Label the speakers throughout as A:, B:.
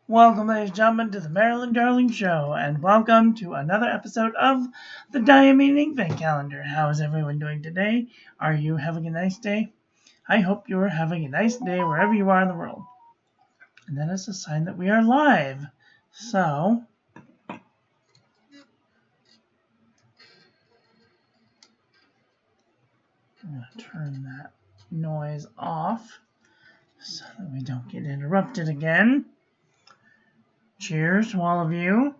A: Welcome, ladies and gentlemen, to the Marilyn Darling Show, and welcome to another episode of the Diamine Inkvent calendar. How is everyone doing today? Are you having a nice day? I hope you're having a nice day wherever you are in the world. And that is a sign that we are live. So, I'm going to turn that noise off so that we don't get interrupted again. Cheers to all of you.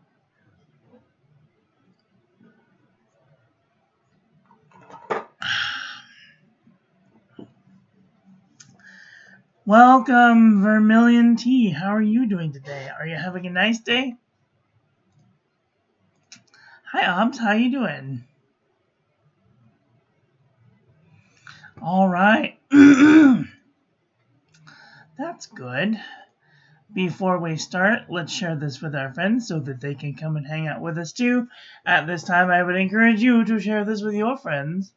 A: Welcome, Vermilion Tea. How are you doing today? Are you having a nice day? Hi, Obs. How you doing? All right. That's good. Before we start, let's share this with our friends so that they can come and hang out with us too. At this time, I would encourage you to share this with your friends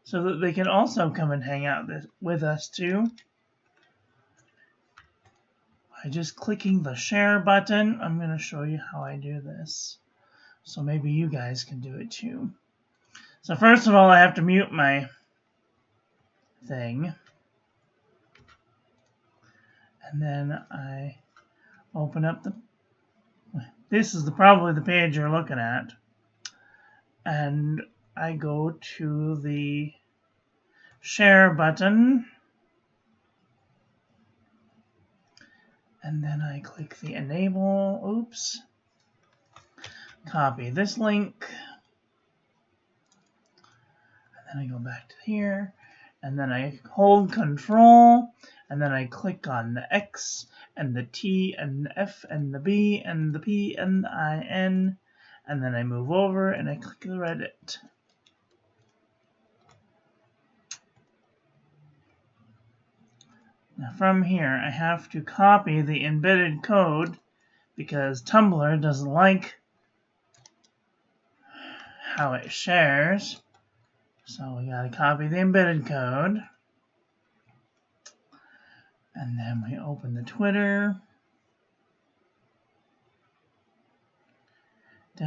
A: so that they can also come and hang out with us too. By just clicking the share button, I'm going to show you how I do this. So maybe you guys can do it too. So first of all, I have to mute my thing. And then I open up this is probably the page you're looking at. And I go to the share button. And then I click the enable. Oops. Copy this link. And then I go back to here. And then I hold Control. And then I click on the X and the T and the F and the B and the P and the I N. And then I move over and I click the Reddit. Now from here, I have to copy the embedded code because Tumblr doesn't like how it shares. So we gotta copy the embedded code. And then we open the Twitter. We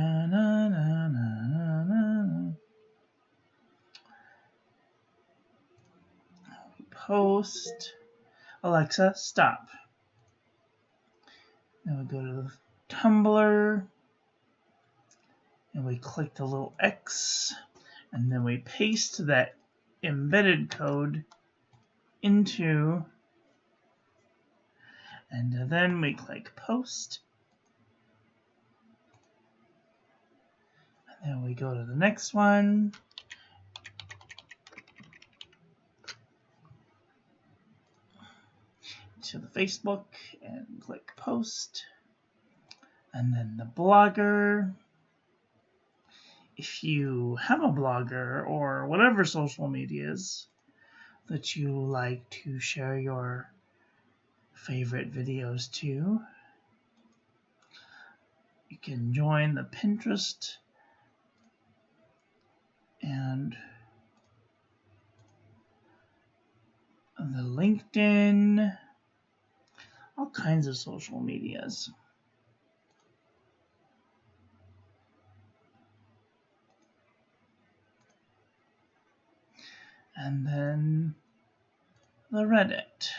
A: post. Alexa, stop. Then we go to the Tumblr. And we click the little X. And then we paste that embedded code into. And then we click post. And then we go to the next one. To the Facebook and click post. And then the blogger. If you have a blogger or whatever social medias that you like to share your favorite videos to, you can join the Pinterest and the LinkedIn, all kinds of social medias. And then the Reddit.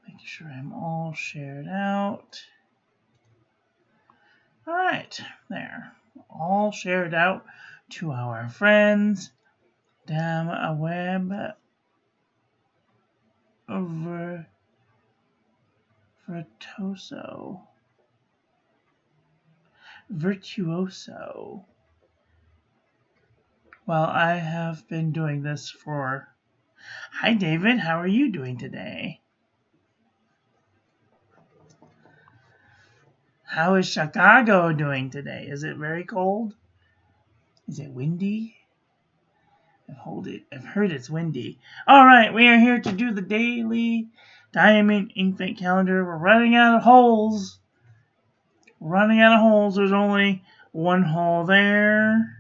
A: Make sure I'm all shared out. All right, there. All shared out to our friends. Damn a web over virtuoso. Well, I have been doing this for... Hi, David. How are you doing today? How is Chicago doing today? Is it very cold? Is it windy? I've heard it's windy. All right, we are here to do the daily Diamine Inkvent calendar. We're running out of holes. There's only one hole there.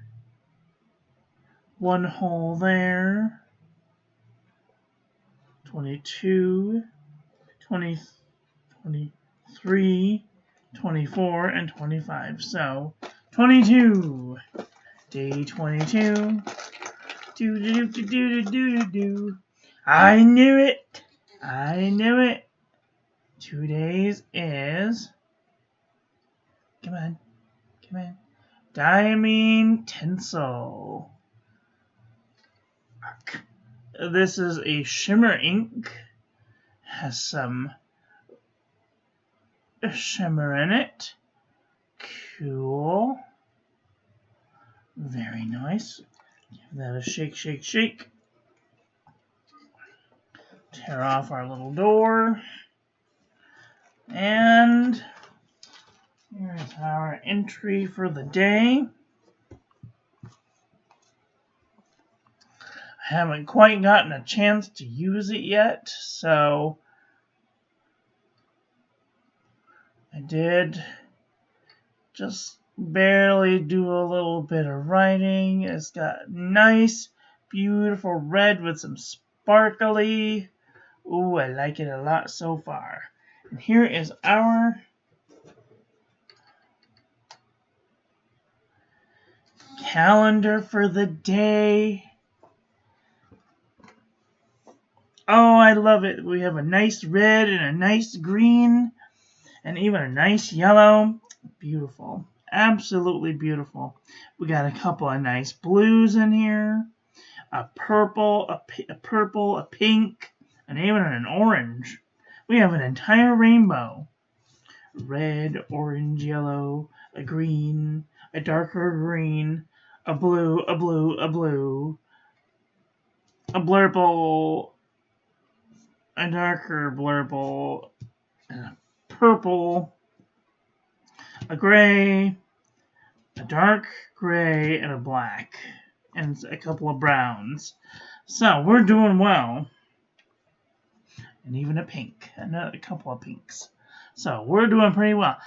A: One hole there. 22, 20, 23, 24, and 25. So 22. Day 22. Do. I knew it. I knew it. 2 days is. Come on. Diamine Tinsel. This is a shimmer ink. Has some shimmer in it. Cool. Very nice. Give that a shake. Tear off our little door. And here's our entry for the day. I haven't quite gotten a chance to use it yet, so I did just barely do a little bit of writing. It's got nice, beautiful red with some sparkly. Ooh, I like it a lot so far. And here is our calendar for the day. Oh, I love it. We have a nice red and a nice green and even a nice yellow. Beautiful. Absolutely beautiful. We got a couple of nice blues in here. A purple, a pink, and even an orange. We have an entire rainbow. Red, orange, yellow, a green, a darker green, a blue, a blurple, a darker blurple, a purple, a gray, a dark gray, and a black, and a couple of browns. So we're doing well. And even a pink, a couple of pinks. So we're doing pretty well.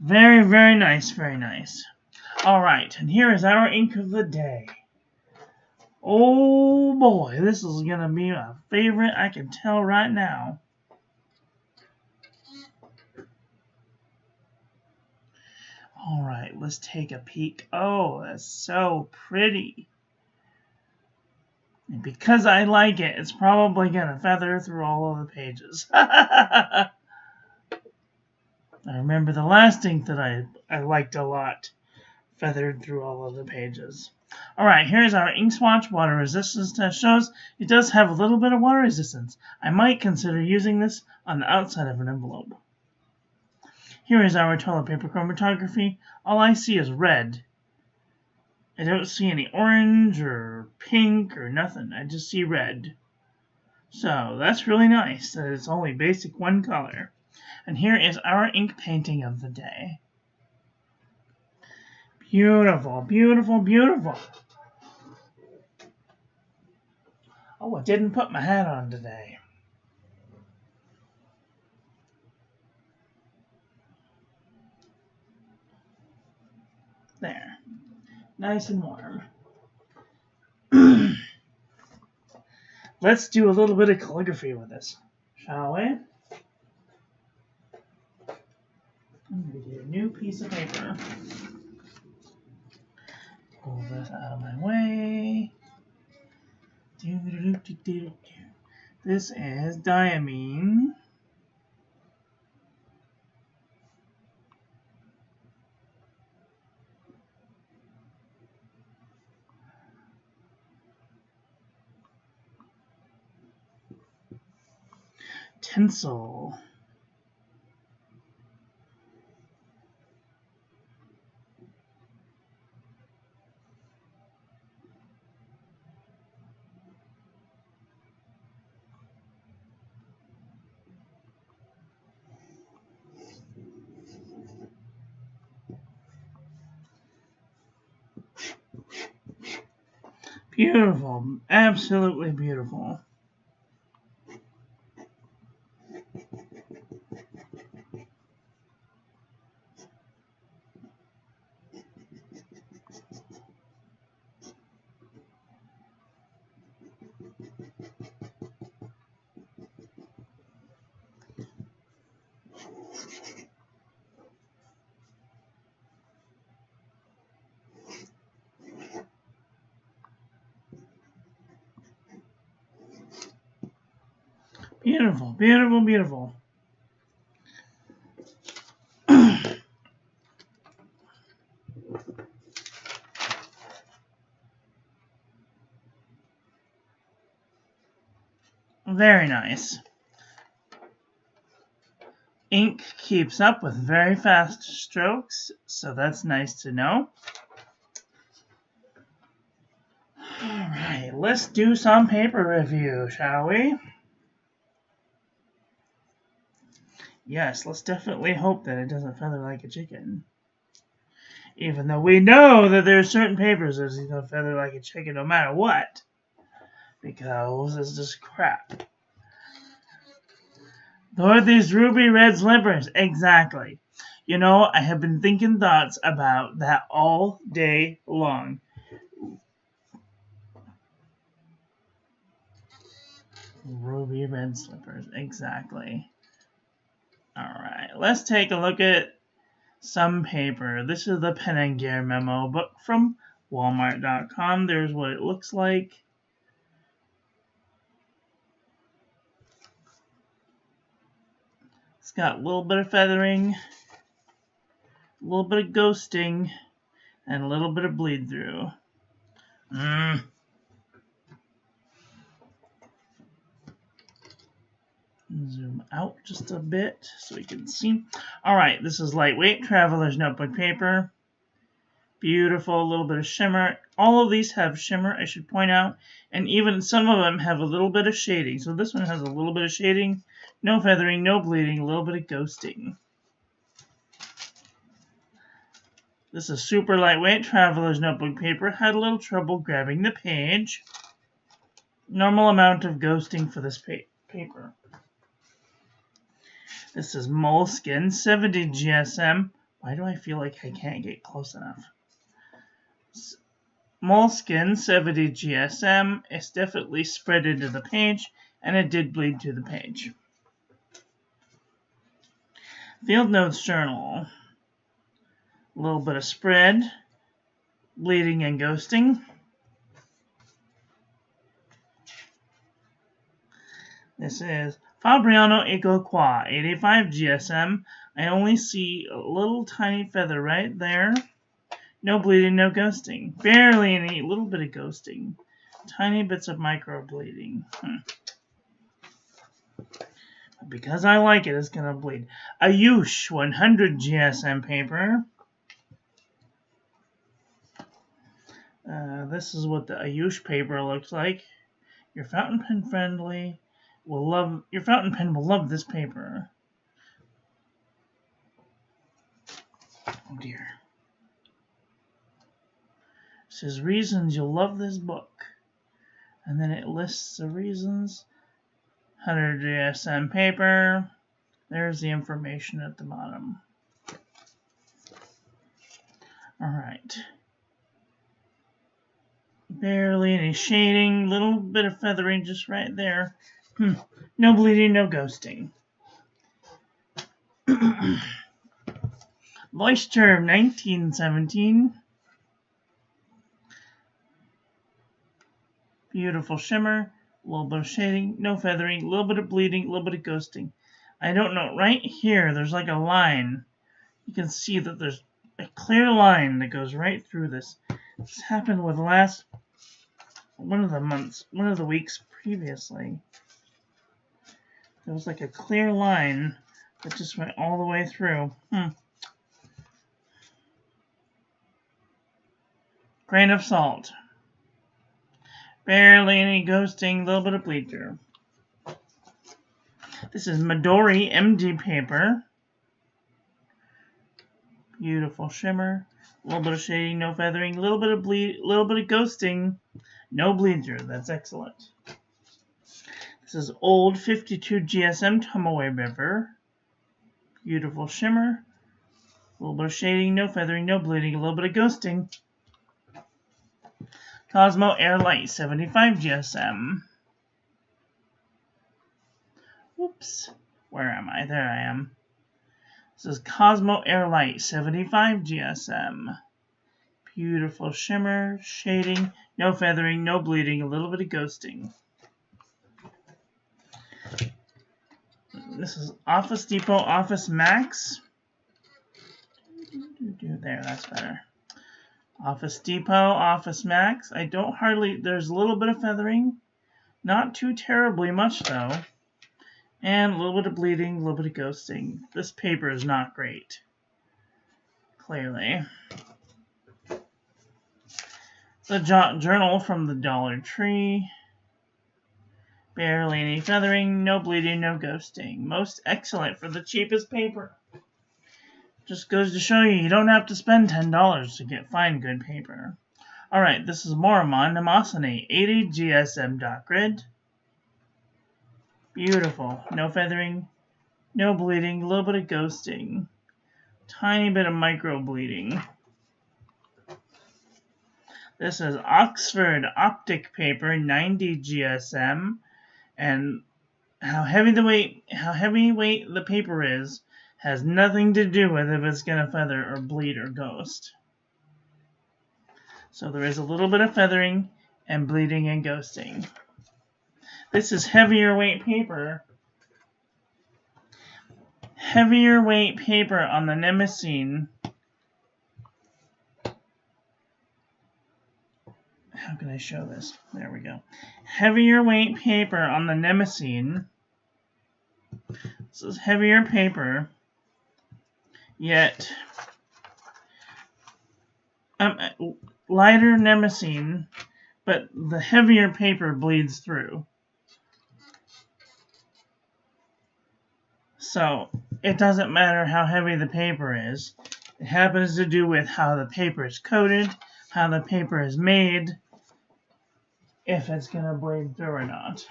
A: Very, very nice. All right, and here is our ink of the day. Oh boy, this is going to be a favorite, I can tell right now. All right, let's take a peek. Oh, that's so pretty. And because I like it, it's probably going to feather through all of the pages. I remember the last ink that I liked a lot feathered through all of the pages. All right, here's our ink swatch water resistance test. Shows it does have a little bit of water resistance. I might consider using this on the outside of an envelope. Here is our toilet paper chromatography. All I see is red. I don't see any orange or pink or nothing. I just see red. So that's really nice that it's only basic one color. And here is our ink painting of the day. Beautiful. Oh, I didn't put my hat on today. There. Nice and warm. Let's do a little bit of calligraphy with this, shall we? I'm going to get a new piece of paper. Pull this out of my way. This is Diamine. Tinsel. Beautiful. Absolutely beautiful. Beautiful, beautiful, beautiful. Very nice. Ink keeps up with very fast strokes, so that's nice to know. Alright, let's do some paper review, shall we? Yes, let's definitely hope that it doesn't feather like a chicken. Even though we know that there are certain papers that are going to feather like a chicken no matter what. Because it's just crap. Dorothy's ruby red slippers. Exactly. You know, I have been thinking thoughts about that all day long. Ruby red slippers. Exactly. Alright, let's take a look at some paper. This is the Pen and Gear memo book from Walmart.com. There's what it looks like. It's got a little bit of feathering, a little bit of ghosting, and a little bit of bleed through. Zoom out just a bit so we can see. Alright, this is lightweight traveler's notebook paper. Beautiful, a little bit of shimmer. All of these have shimmer, I should point out, and even some of them have a little bit of shading. So this one has a little bit of shading, no feathering, no bleeding, a little bit of ghosting. This is super lightweight traveler's notebook paper. Had a little trouble grabbing the page. Normal amount of ghosting for this paper. This is Moleskine 70 GSM. Why do I feel like I can't get close enough? Moleskine 70 GSM. It's definitely spread into the page, and it did bleed to the page. Field Notes Journal. A little bit of spread, bleeding and ghosting. This is Fabriano Eco Qua 85 GSM. I only see a little tiny feather right there. No bleeding, no ghosting. Barely any, little bit of ghosting. Tiny bits of micro bleeding. Because I like it, it's going to bleed. Ayush 100 GSM paper. This is what the Ayush paper looks like. Your fountain pen friendly will love. Your fountain pen will love this paper. Oh dear. It says reasons you'll love this book, and then it lists the reasons. 100 GSM paper. There's the information at the bottom. All right. Barely any shading, little bit of feathering just right there. No bleeding, no ghosting. Moisture 1917. Beautiful shimmer, a little bit of shading, no feathering, a little bit of bleeding, a little bit of ghosting. I don't know, right here there's like a line. You can see that there's a clear line that goes right through this. This happened with one of the weeks previously. There was like a clear line that just went all the way through. Grain of salt. Barely any ghosting, a little bit of bleed through. This is Midori MD paper. Beautiful shimmer. A little bit of shading, no feathering, a little bit of ghosting, no bleed through. That's excellent. This is old 52 GSM Tomoe paper. Beautiful shimmer. A little bit of shading, no feathering, no bleeding, a little bit of ghosting. Cosmo Air Light 75 GSM. Whoops. Where am I? There I am. This is Cosmo Airlight 75 GSM. Beautiful shimmer, shading, no feathering, no bleeding, a little bit of ghosting. This is Office Depot Office Max. There, that's better. Office Depot Office Max. There's a little bit of feathering. Not too terribly much though. And a little bit of bleeding, a little bit of ghosting. This paper is not great. Clearly. The journal from the Dollar Tree. Barely any feathering, no bleeding, no ghosting. Most excellent for the cheapest paper. Just goes to show you don't have to spend $10 to get fine good paper. Alright, this is Moramon Nemosine 80 GSM dot grid. Beautiful. No feathering, no bleeding, a little bit of ghosting. Tiny bit of micro bleeding. This is Oxford Optic Paper 90 GSM. And how heavyweight the paper is has nothing to do with if it's going to feather or bleed or ghost. So there is a little bit of feathering and bleeding and ghosting. This is heavier weight paper. Heavier weight paper on the Nemosine. How can I show this? There we go. Heavier weight paper on the Nemosine. This is heavier paper, yet lighter Nemosine, but the heavier paper bleeds through. So it doesn't matter how heavy the paper is. It happens to do with how the paper is coated, how the paper is made, if it's going to bleed through or not.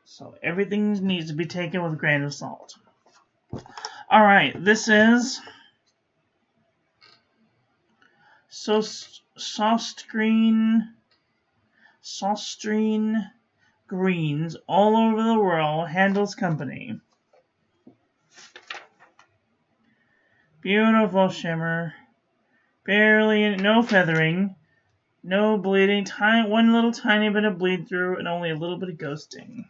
A: So everything needs to be taken with a grain of salt. Alright, this is Sostrine Greens all over the world, Handles Company. Beautiful shimmer. Barely, no feathering. No bleeding, one little tiny bit of bleed through, and only a little bit of ghosting.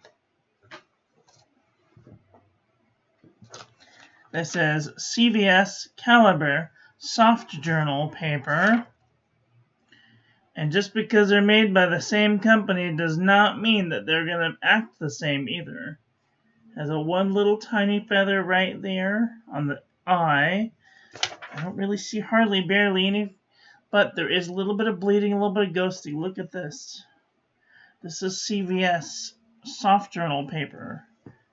A: This is CVS Caliber Soft Journal paper. And just because they're made by the same company does not mean that they're going to act the same either. Has a one little tiny feather right there on the eye. I don't really see barely any. But there is a little bit of bleeding, a little bit of ghosting. Look at this. This is CVS Soft Journal paper.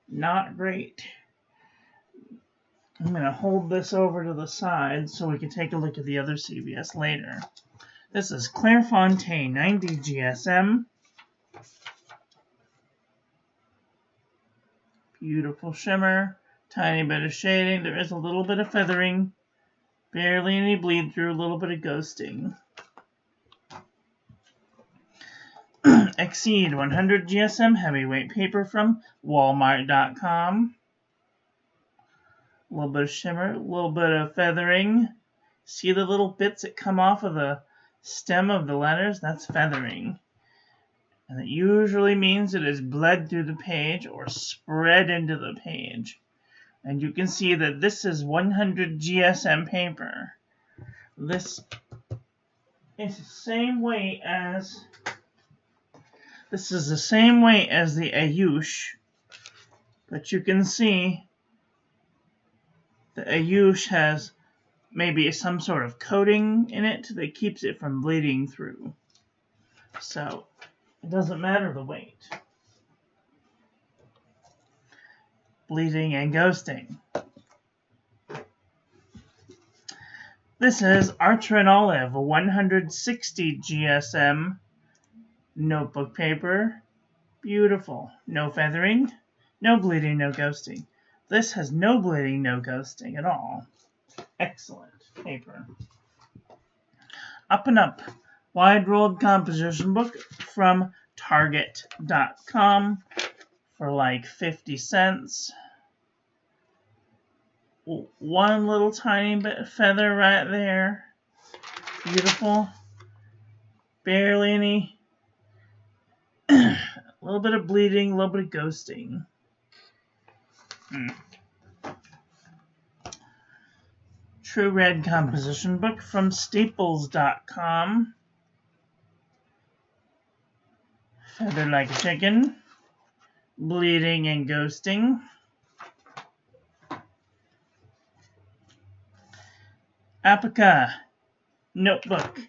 A: Not great. I'm going to hold this over to the side so we can take a look at the other CVS later. This is Clairefontaine 90 GSM. Beautiful shimmer. Tiny bit of shading. There is a little bit of feathering. Barely any bleed through, a little bit of ghosting. Exceed 100 GSM heavyweight paper from Walmart.com. A little bit of shimmer, a little bit of feathering. See the little bits that come off of the stem of the letters? That's feathering. And it usually means it is bled through the page or spread into the page. And you can see that this is 100 GSM paper. This is the same weight as the Ayush, but you can see the Ayush has maybe some sort of coating in it that keeps it from bleeding through. So it doesn't matter the weight. Bleeding and ghosting. This is Archer and Olive, a 160 GSM notebook paper. Beautiful. No feathering, no bleeding, no ghosting. This has no bleeding, no ghosting at all. Excellent paper. Up and Up, wide rolled composition book from Target.com for like 50 cents. one little tiny bit of feather right there. Beautiful. Barely any. A little bit of bleeding, a little bit of ghosting. True Red composition book from Staples.com. Feather like a chicken. Bleeding and ghosting. Apica notebook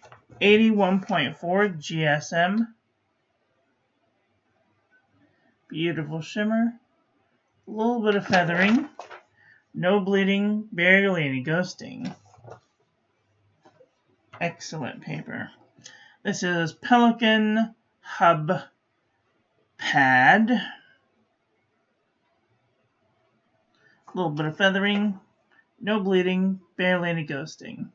A: 81.4 GSM. Beautiful shimmer. A little bit of feathering. No bleeding, barely any ghosting. Excellent paper. This is Pelican Hub Pad. A little bit of feathering. No bleeding, barely any ghosting.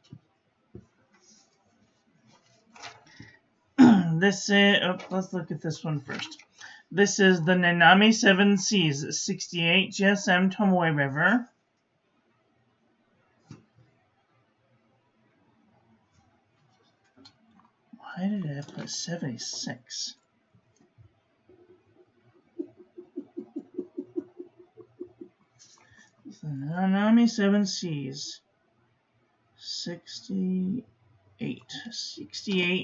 A: Let's look at this one first. This is the Nanami 7Cs 68 GSM Tomoe River. Why did I put 76? The Nanami 7Cs 68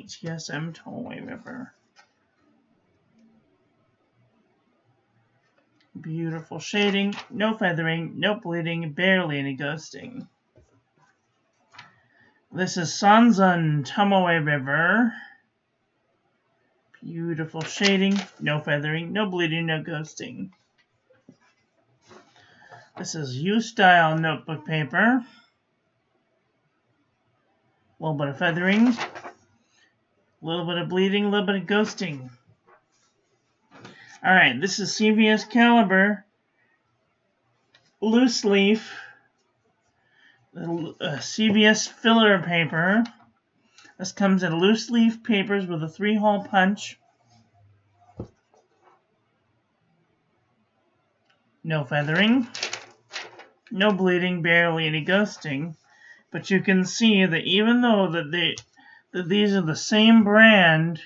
A: GSM Tomoe River. Beautiful shading, no feathering, no bleeding, barely any ghosting. This is Sanzan Tomoe River. Beautiful shading, no feathering, no bleeding, no ghosting. This is U-Style notebook paper. A little bit of feathering, a little bit of bleeding, a little bit of ghosting. Alright, this is CVS Caliber loose leaf CVS filler paper. This comes in loose leaf papers with a 3-hole punch. No feathering, no bleeding, barely any ghosting. But you can see that even though that these are the same brand,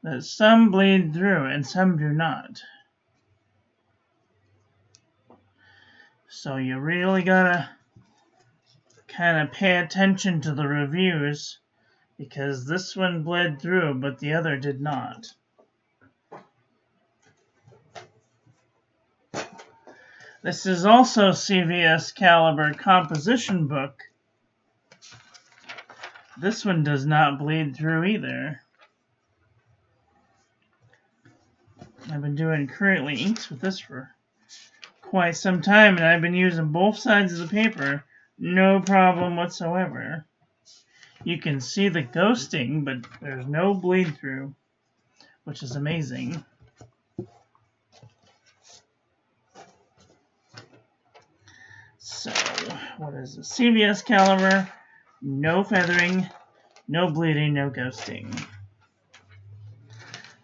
A: that some bleed through and some do not. So you really gotta kind of pay attention to the reviews, because this one bled through but the other did not. This is also CVS Caliber composition book. This one does not bleed through either. I've been doing currently inks with this for quite some time, and I've been using both sides of the paper. No problem whatsoever. You can see the ghosting, but there's no bleed through, which is amazing. So, what is it? CVS Caliber, no feathering, no bleeding, no ghosting.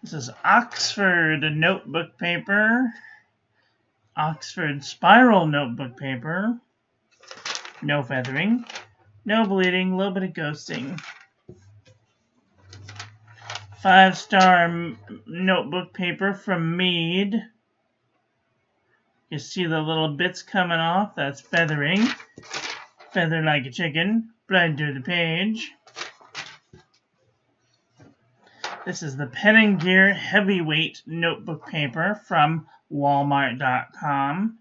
A: This is Oxford notebook paper. Oxford spiral notebook paper. No feathering, no bleeding, a little bit of ghosting. 5-star notebook paper from Mead. You see the little bits coming off, that's feathering. Feather like a chicken, bled through the page. This is the Pen and Gear Heavyweight Notebook Paper from Walmart.com.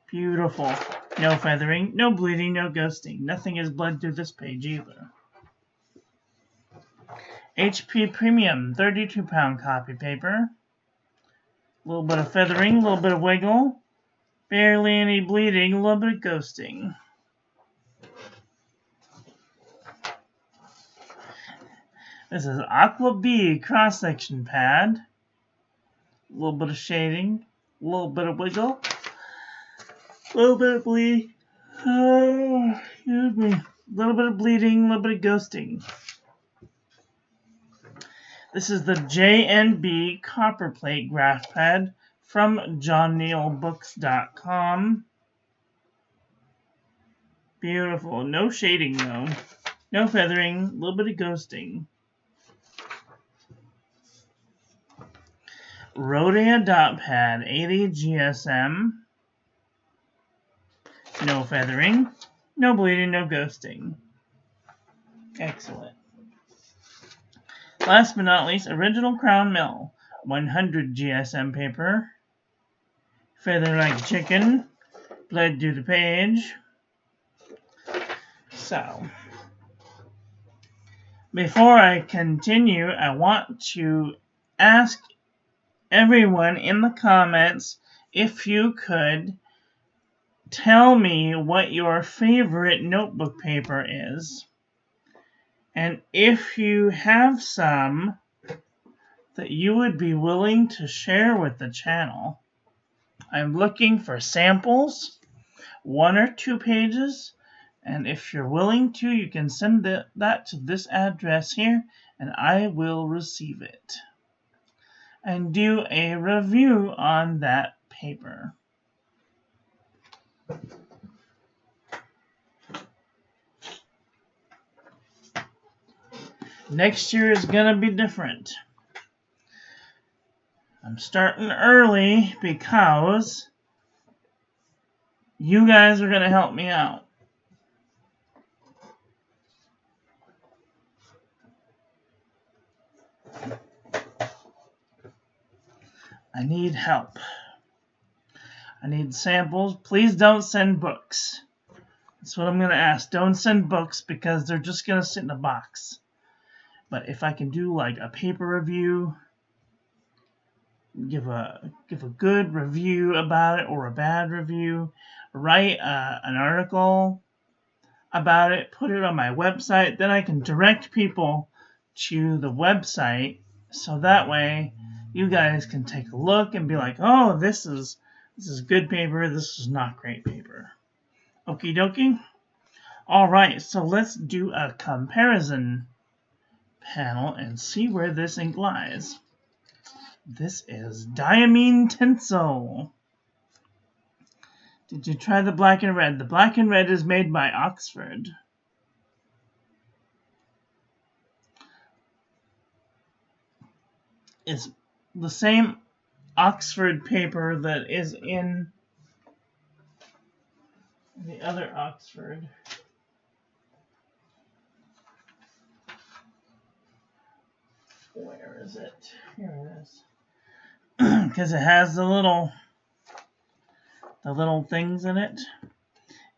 A: Beautiful. No feathering, no bleeding, no ghosting. Nothing is bled through this page either. HP Premium 32-pound copy paper. A little bit of feathering, a little bit of wiggle. Barely any bleeding, a little bit of ghosting. This is Aqua Bee cross-section pad. A little bit of shading, a little bit of wiggle, a little bit of bleed. Oh, excuse me. A little bit of bleeding, a little bit of ghosting. This is the J&B copper plate graph pad from JohnNeilBooks.com. Beautiful. No shading, though. No feathering. A little bit of ghosting. Rhodia dot pad, 80 GSM. No feathering. No bleeding, no ghosting. Excellent. Last but not least, Original Crown Mill, 100 GSM paper. Feather like chicken. Bled through the page. So, before I continue, I want to ask everyone in the comments if you could tell me what your favorite notebook paper is. And if you have some that you would be willing to share with the channel. I'm looking for samples, 1 or 2 pages, and if you're willing to, you can send that to this address here, and I will receive it and do a review on that paper. Next year is going to be different. I'm starting early because you guys are going to help me out. I need help. I need samples. Please don't send books. That's what I'm going to ask. Don't send books because they're just going to sit in a box. But if I can do like a paper review, give a good review about it or a bad review, write an article about it, put it on my website, then I can direct people to the website so that way you guys can take a look and be like, oh, this is good paper, this is not great paper. Okie dokie? Alright, so let's do a comparison panel and see where this ink lies. This is Diamine Tinsel. Did you try the black and red? The black and red is made by Oxford. It's the same Oxford paper that is in the other Oxford. Where is it? Here it is. Because it has the little things in it.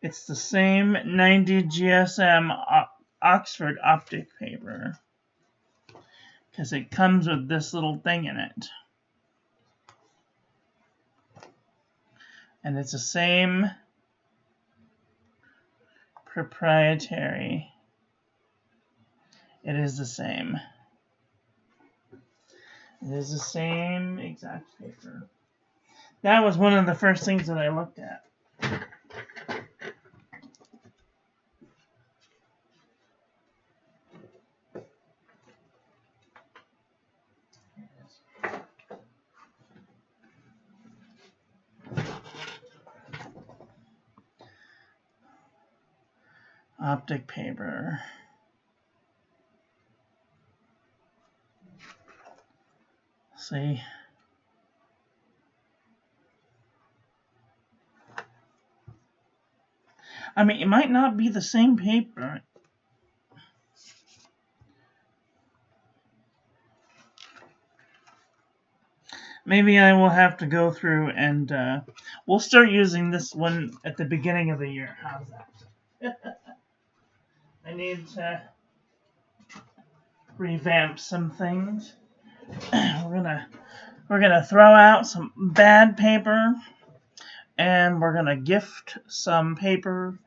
A: It's the same 90 GSM Oxford optic paper. Because it comes with this little thing in it. And it's the same proprietary. It is the same. It is the same exact paper. That was one of the first things that I looked at. Optic paper. See? I mean, it might not be the same paper. Maybe I will have to go through and we'll start using this one at the beginning of the year. How's that? I need to revamp some things. We're gonna throw out some bad paper, and we're gonna gift some paper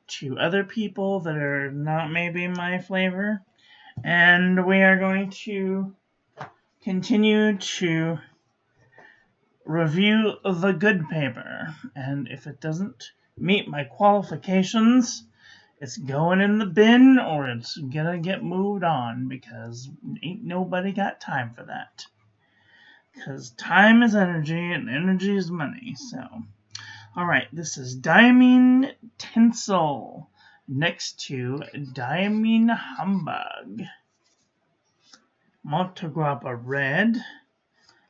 A: to other people that are not maybe my flavor, and we are going to continue to review the good paper, and if it doesn't meet my qualifications, it's going in the bin or it's gonna get moved on because ain't nobody got time for that. Because time is energy and energy is money. So, alright, this is Diamine Tinsel. next to Diamine Humbug. Multigrappa Red.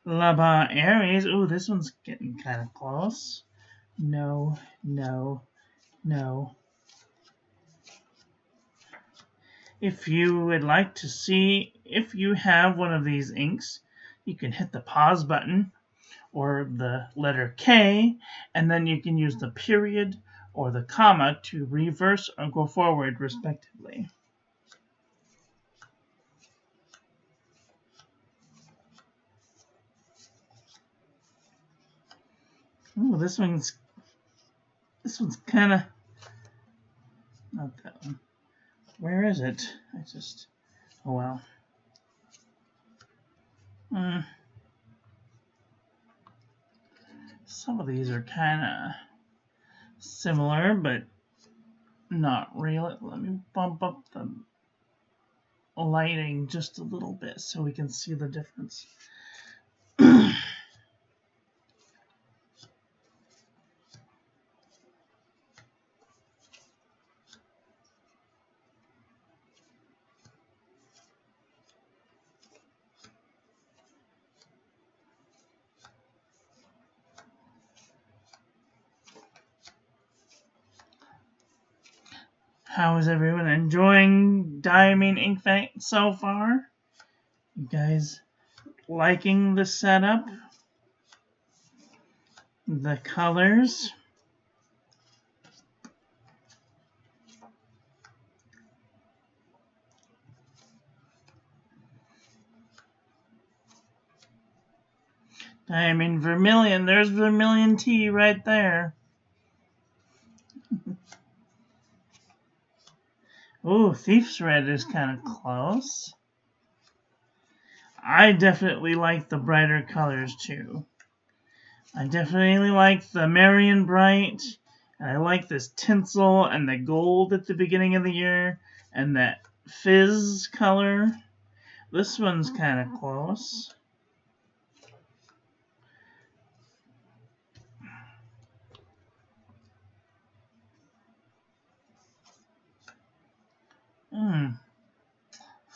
A: Laba Aries. Ooh, this one's getting kind of close. No, no, no. If you would like to see if you have one of these inks, you can hit the pause button or the letter K, and then you can use the period or the comma to reverse or go forward respectively. Ooh, this one's kind of not that one. Where is it? Oh well. Some of these are kind of similar, but not really. Let me bump up the lighting just a little bit so we can see the difference. How is everyone enjoying Diamine Inkvent so far? You guys liking the setup? The colors? Diamine Vermilion. There's Vermilion tea right there. Ooh, Thief's Red is kind of close. I definitely like the brighter colors too. I definitely like the Marion Bright. And I like this tinsel and the gold at the beginning of the year. And that fizz color. This one's kind of close.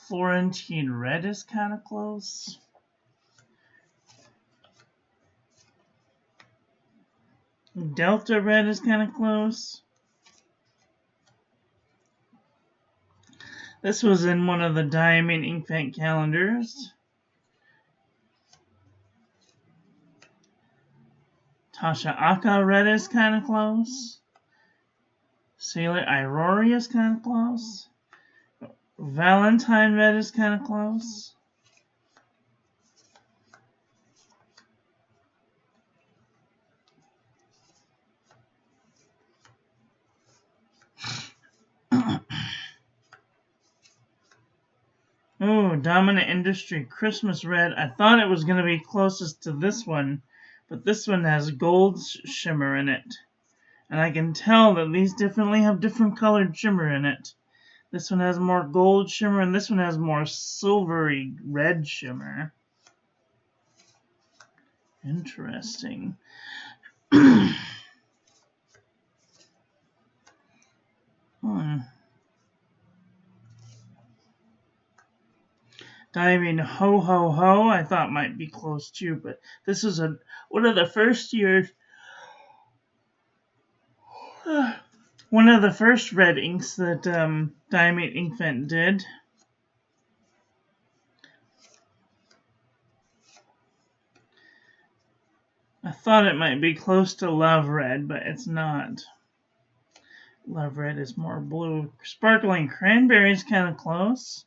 A: Florentine Red is kind of close. Delta Red is kind of close. This was in one of the Diamine Inkvent calendars. Tasha Aka Red is kind of close. Sailor Aurora is kind of close. Valentine Red is kind of close. Ooh, Dominant Industry Christmas Red. I thought it was going to be closest to this one, but this one has gold shimmer in it. And I can tell that these definitely have different colored shimmer in it. This one has more gold shimmer, and this one has more silvery red shimmer. Interesting. Diamine Ho Ho Ho I thought might be close too, but this is one of the first red inks that Diamine Inkvent did. I thought it might be close to Love Red, but it's not. Love Red is more blue. Sparkling Cranberry is kind of close.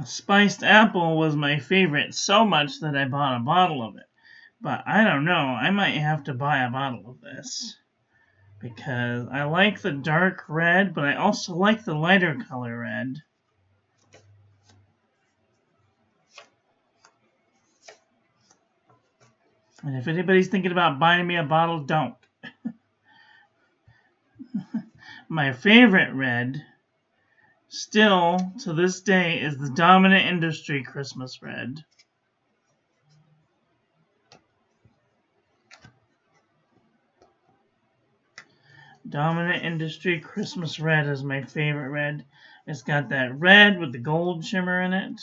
A: Spiced Apple was my favorite so much that I bought a bottle of it. But I don't know, I might have to buy a bottle of this. Because I like the dark red, but I also like the lighter color red. And if anybody's thinking about buying me a bottle, don't. My favorite red still to this day is the dominant industry Christmas red. Dominant industry Christmas red is my favorite red. It's got that red with the gold shimmer in it.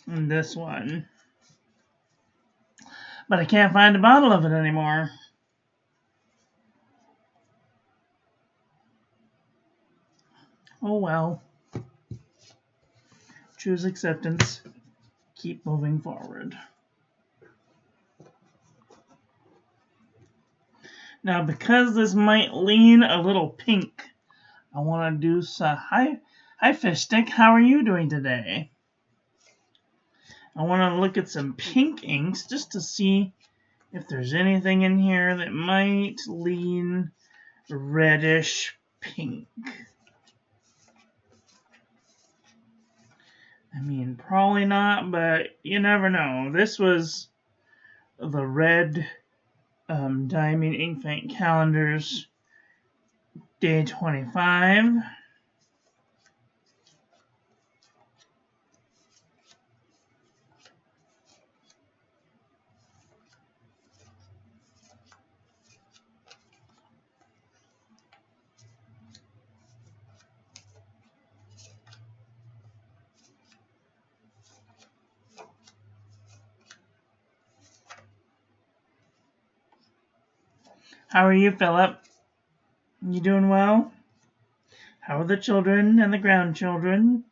A: And this one. But I can't find a bottle of it anymore. Oh well. Choose acceptance. Keep moving forward. Now, because this might lean a little pink, I want to do some... Hi, Fish Stick. How are you doing today? I want to look at some pink inks just to see if there's anything in here that might lean reddish pink. I mean, probably not, but you never know. This was the red Diamine Inkvent calendars day 25. How are you, Philip? You doing well? How are the children and the grandchildren?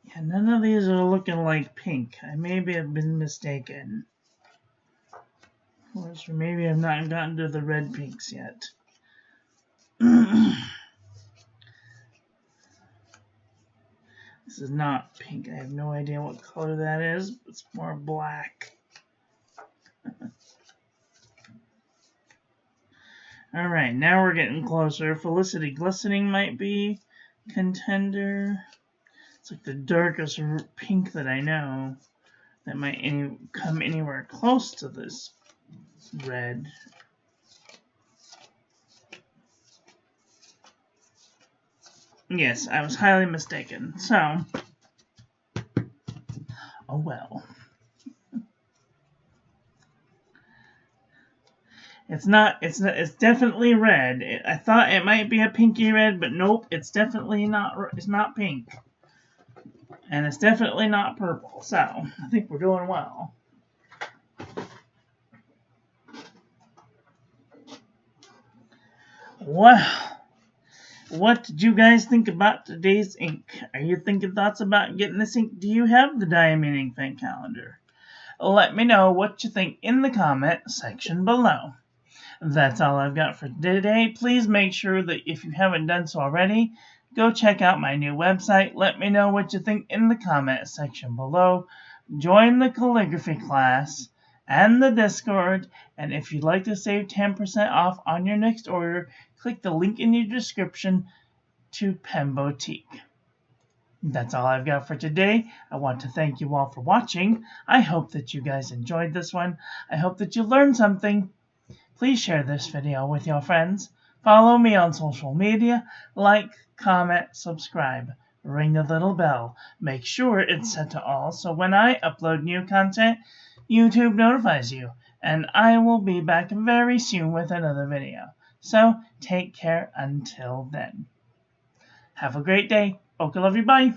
A: Yeah, none of these are looking like pink. I maybe have been mistaken. Of course, or maybe I've not gotten to the red pinks yet. This is not pink. I have no idea what color that is. It's more black. Alright, now we're getting closer. Felicity Glistening might be contender. It's like the darkest pink that I know that might come anywhere close to this red. Yes, I was highly mistaken. So, oh well. It's definitely red. I thought it might be a pinky red, but nope, it's definitely not. It's not pink. And it's definitely not purple. So, I think we're doing well. Well, what did you guys think about today's ink? Are you thinking thoughts about getting this ink? Do you have the Diamine Inkvent calendar? Let me know what you think in the comment section below. That's all I've got for today. Please make sure that if you haven't done so already, go check out my new website. Let me know what you think in the comment section below. Join the calligraphy class and the Discord. And if you'd like to save 10% off on your next order, click the link in your description to Pen Boutique. That's all I've got for today. I want to thank you all for watching. I hope that you guys enjoyed this one. I hope that you learned something. Please share this video with your friends. Follow me on social media. Like, comment, subscribe. Ring the little bell. Make sure it's set to all so when I upload new content, YouTube notifies you. And I will be back very soon with another video. So, take care until then. Have a great day. Okay, love you. Bye.